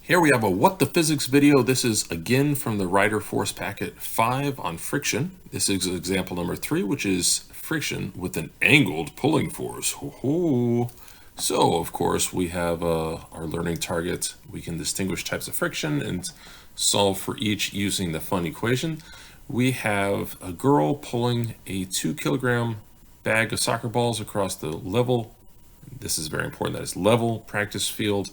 Here we have a What the Physics video. This is again from the Reiter Force packet 5 on friction. This is example number 3, which is friction with an angled pulling force. So, of course, we have our learning target. We can distinguish types of friction and solve for each using the fun equation. We have a girl pulling a 2-kilogram bag of soccer balls across the level. This is very important. That is level practice field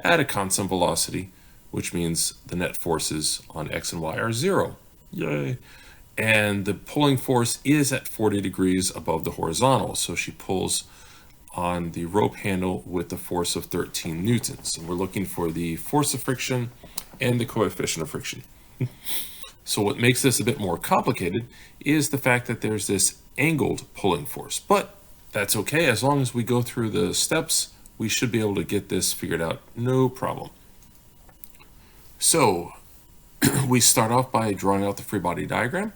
at a constant velocity, which means the net forces on X and Y are 0. Yay! And the pulling force is at 40 degrees above the horizontal. So she pulls on the rope handle with the force of 13 newtons. And we're looking for the force of friction and the coefficient of friction. So what makes this a bit more complicated is the fact that there's this angled pulling force. But that's okay, as long as we go through the steps, we should be able to get this figured out, no problem. So we start off by drawing out the free body diagram.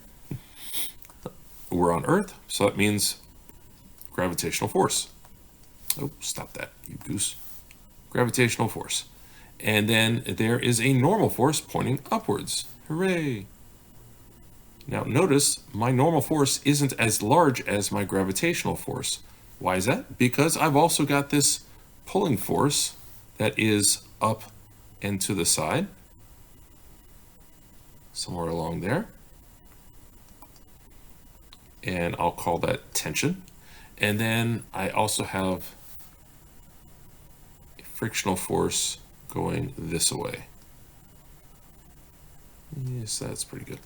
We're on Earth, so that means gravitational force. Oh, stop that, you goose. Gravitational force. And then there is a normal force pointing upwards. Hooray! Now notice my normal force isn't as large as my gravitational force. Why is that? Because I've also got this pulling force that is up and to the side, somewhere along there. And I'll call that tension. And then I also have a frictional force going this way. Yes, that's pretty good.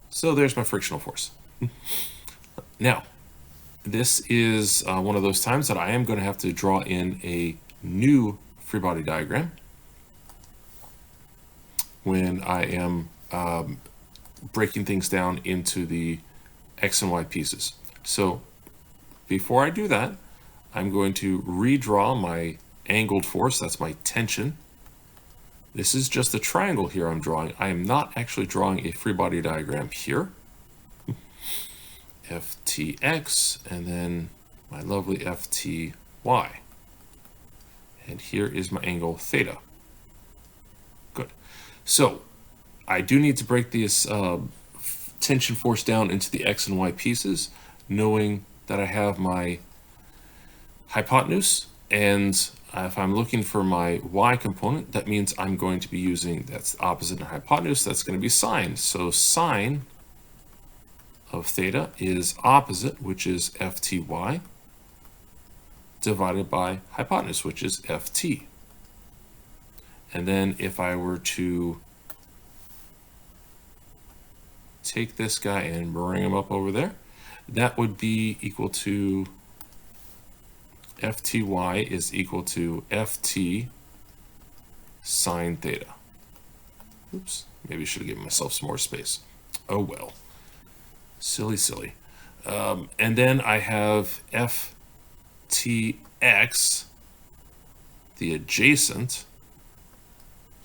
So there's my frictional force. Now, this is one of those times that I am going to have to draw in a new free body diagram when I am breaking things down into the X and Y pieces. So before I do that, I'm going to redraw my angled force. That's my tension. This is just a triangle here I'm drawing. I am not actually drawing a free body diagram here. Ftx, and then my lovely Fty. And here is my angle theta. Good. So I do need to break this tension force down into the X and Y pieces, knowing that I have my hypotenuse, and if I'm looking for my Y component, that means I'm going to be using, that's opposite of hypotenuse, that's going to be sine. So sine of theta is opposite, which is Fty, divided by hypotenuse, which is Ft. And then if I were to take this guy and bring him up over there, that would be equal to Fty is equal to Ft sine theta. Oops, maybe I should have given myself some more space. Oh well. Silly. And then I have Ftx, the adjacent,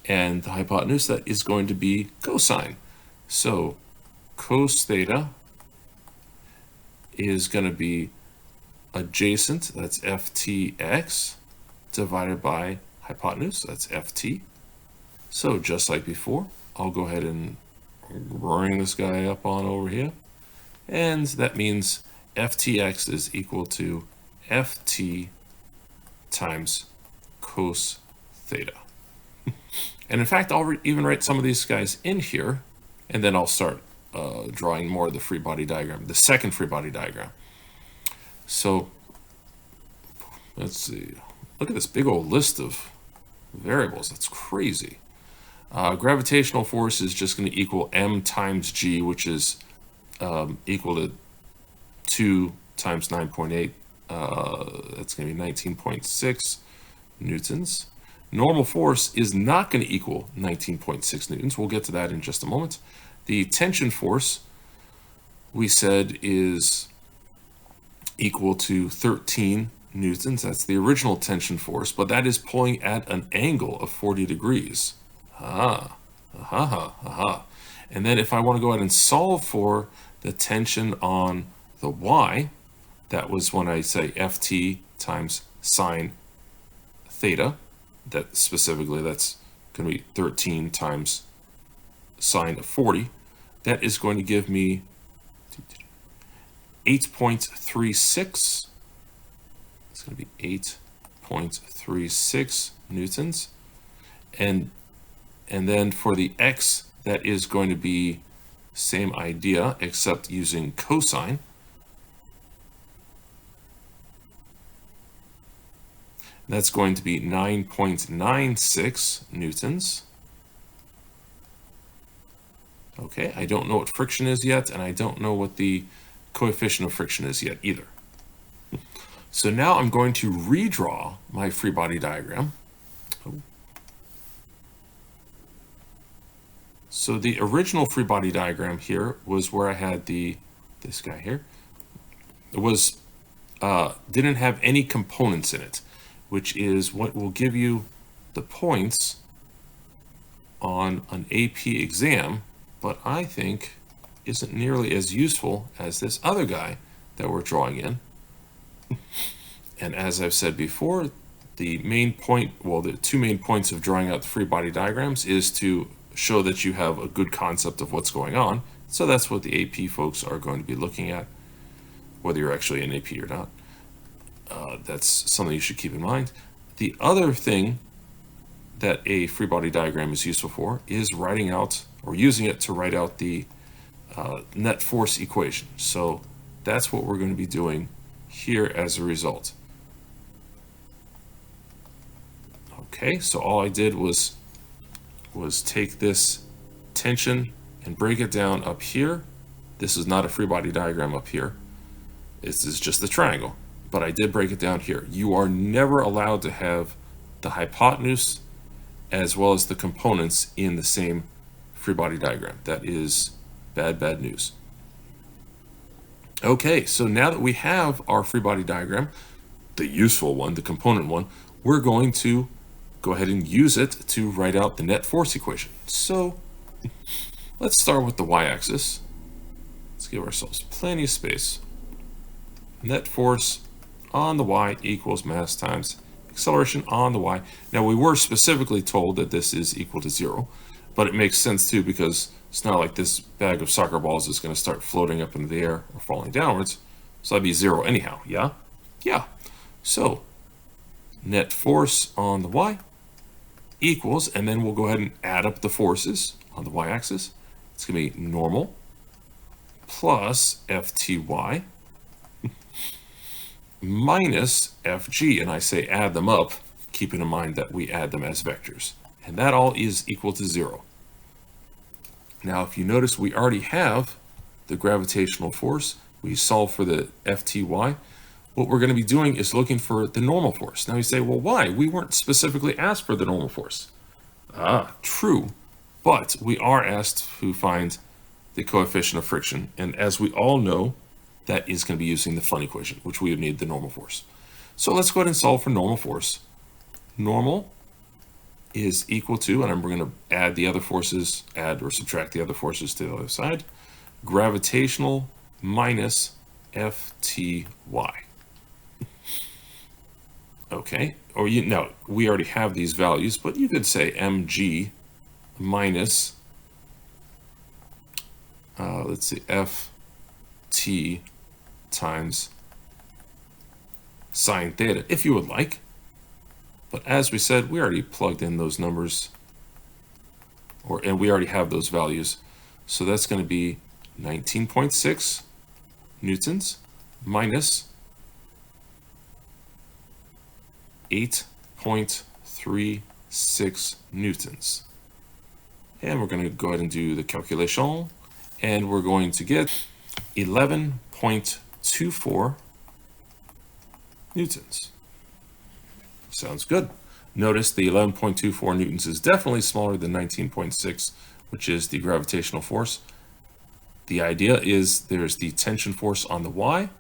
and the hypotenuse, that is going to be cosine. So cos theta is going to be adjacent, that's Ftx, divided by hypotenuse, that's Ft. So just like before, I'll go ahead and bring this guy up on over here. And that means Ftx is equal to Ft times cos theta. And in fact, I'll even write some of these guys in here, and then I'll start drawing more of the free body diagram, the second free body diagram. So let's see. Look at this big old list of variables. That's crazy. Gravitational force is just going to equal m times g, which is equal to 2 times 9.8. That's going to be 19.6 newtons. Normal force is not going to equal 19.6 newtons. We'll get to that in just a moment. The tension force, we said, is equal to 13 newtons. That's the original tension force, but that is pulling at an angle of 40 degrees. And then if I want to go ahead and solve for the tension on the Y, that was when I say Ft times sine theta. That specifically, that's going to be 13 times sine of 40. That is going to give me 8.36. It's going to be 8.36 newtons. And then for the x, that is going to be same idea, except using cosine. That's going to be 9.96 newtons. Okay, I don't know what friction is yet, and I don't know what the coefficient of friction is yet either. So now I'm going to redraw my free body diagram. So the original free body diagram here was where I had this guy here. It was didn't have any components in it, which is what will give you the points on an AP exam, but I think isn't nearly as useful as this other guy that we're drawing in. And as I've said before, the main point, well, the two main points of drawing out the free body diagrams is to show that you have a good concept of what's going on. So that's what the AP folks are going to be looking at, whether you're actually in AP or not. That's something you should keep in mind. The other thing that a free body diagram is useful for is writing out, or using it to write out the net force equation. So that's what we're going to be doing here as a result. Okay, so all I did was take this tension and break it down up here. This is not a free body diagram up here. This is just the triangle, but I did break it down here. You are never allowed to have the hypotenuse as well as the components in the same free body diagram. That is bad news. Okay, so now that we have our free body diagram, the useful one, the component one, we're going to go ahead and use it to write out the net force equation. So let's start with the y-axis. Let's give ourselves plenty of space. Net force on the y equals mass times acceleration on the y. Now we were specifically told that this is equal to 0, but it makes sense too, because it's not like this bag of soccer balls is going to start floating up into the air or falling downwards. So that'd be 0 anyhow, yeah? Yeah. So net force on the y equals, and then we'll go ahead and add up the forces on the y-axis. It's going to be normal plus Fty minus Fg, and I say add them up, keeping in mind that we add them as vectors. And that all is equal to 0. Now, if you notice, we already have the gravitational force. We solve for the Fty. What we're going to be doing is looking for the normal force. Now you say, well, why? We weren't specifically asked for the normal force. True, but we are asked to find the coefficient of friction. And as we all know, that is going to be using the Flynn equation, which we would need the normal force. So let's go ahead and solve for normal force. Normal is equal to, and we're going to add the other forces, add or subtract the other forces to the other side, gravitational minus Fty. Okay, or we already have these values, but you could say mg minus, let's see, Ft times sine theta, if you would like. But as we said, we already plugged in those numbers, and we already have those values. So that's going to be 19.6 newtons minus 8.36 newtons. And we're going to go ahead and do the calculation, and we're going to get 11.24 newtons. Sounds good. Notice the 11.24 newtons is definitely smaller than 19.6, which is the gravitational force. The idea is there's the tension force on the y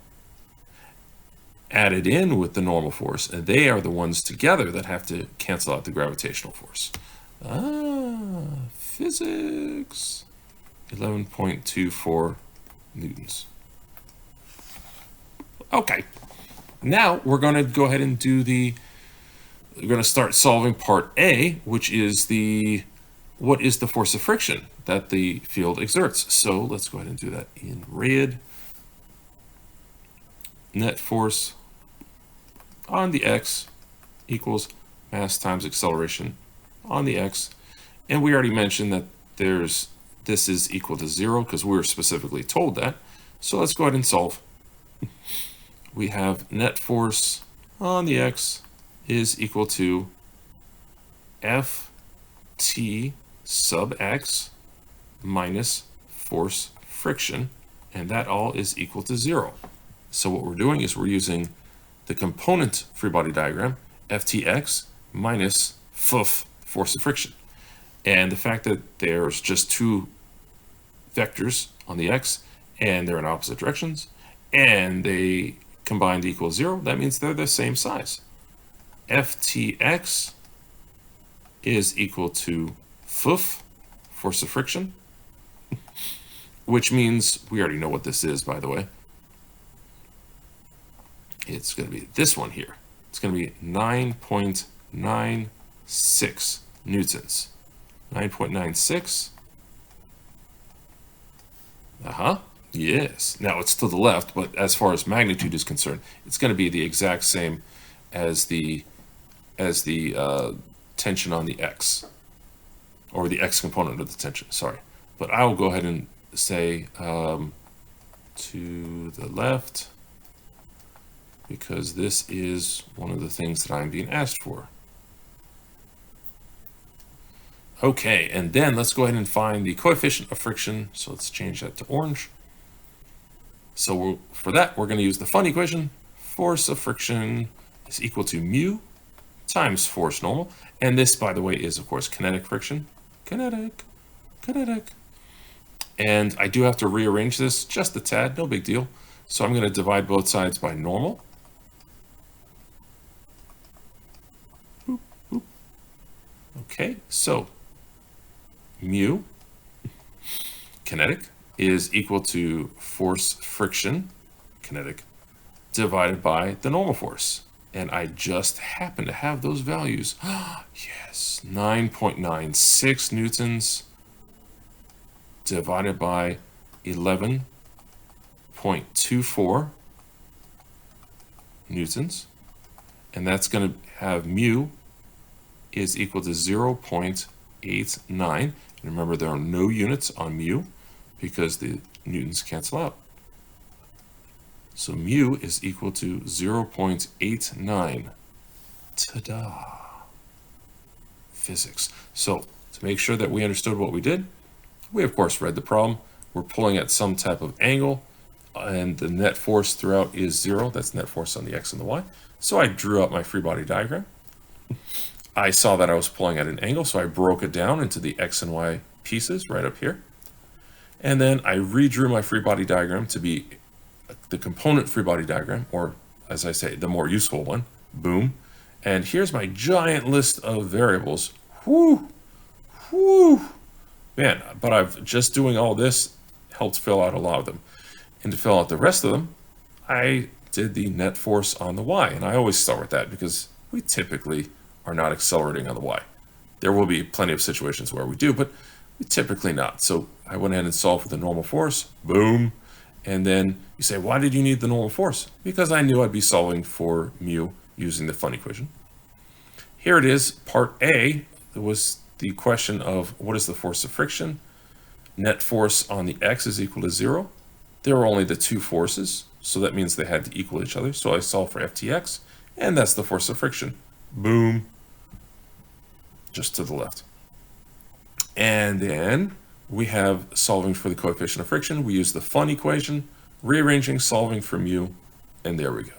added in with the normal force, and they are the ones together that have to cancel out the gravitational force. Physics. 11.24 newtons. Okay, now we're going to go ahead and do the we're going to start solving part A, which is what is the force of friction that the field exerts. So let's go ahead and do that in red. Net force on the x equals mass times acceleration on the x. And we already mentioned that this is equal to 0 because we were specifically told that. So let's go ahead and solve. We have net force on the x is equal to Ft sub x minus force friction, and that all is equal to 0. So what we're doing is we're using the component free body diagram, Ftx minus F, force of friction. And the fact that there's just two vectors on the x and they're in opposite directions and they combined equal 0, that means they're the same size. Ftx is equal to F, force of friction, which means we already know what this is, by the way. It's going to be this one here. It's going to be 9.96 newtons. 9.96. Yes. Now it's to the left, but as far as magnitude is concerned, it's going to be the exact same as the tension on the x, or the x component of the tension. Sorry, but I will go ahead and say to the left, because this is one of the things that I'm being asked for. Okay, and then let's go ahead and find the coefficient of friction. So let's change that to orange. So for that, we're going to use the fun equation. Force of friction is equal to mu times force normal. And this, by the way, is, of course, kinetic friction. Kinetic. And I do have to rearrange this just a tad, no big deal. So I'm going to divide both sides by normal. Boop, boop. Okay, so mu, kinetic, is equal to force friction, kinetic, divided by the normal force. And I just happen to have those values. Yes, 9.96 newtons divided by 11.24 newtons. And that's going to have mu is equal to 0.89. And remember, there are no units on mu because the newtons cancel out. So mu is equal to 0.89. Ta-da! Physics. So to make sure that we understood what we did, we of course read the problem. We're pulling at some type of angle, and the net force throughout is 0. That's net force on the x and the y. So I drew out my free body diagram. I saw that I was pulling at an angle, so I broke it down into the x and y pieces right up here. And then I redrew my free body diagram to be the component free body diagram, or as I say, the more useful one. Boom. And here's my giant list of variables. Whoo! Man, but I've just doing all this helped fill out a lot of them. And to fill out the rest of them, I did the net force on the y. And I always start with that because we typically are not accelerating on the y. There will be plenty of situations where we do, but typically not. So I went ahead and solved for the normal force. Boom. And then you say, why did you need the normal force? Because I knew I'd be solving for mu using the fun equation. Here it is, part A. It was the question of what is the force of friction? Net force on the x is equal to 0. There were only the two forces, so that means they had to equal each other. So I solved for Ftx, and that's the force of friction. Boom. Just to the left. And then we have solving for the coefficient of friction. We use the fun equation, rearranging, solving for mu, and there we go.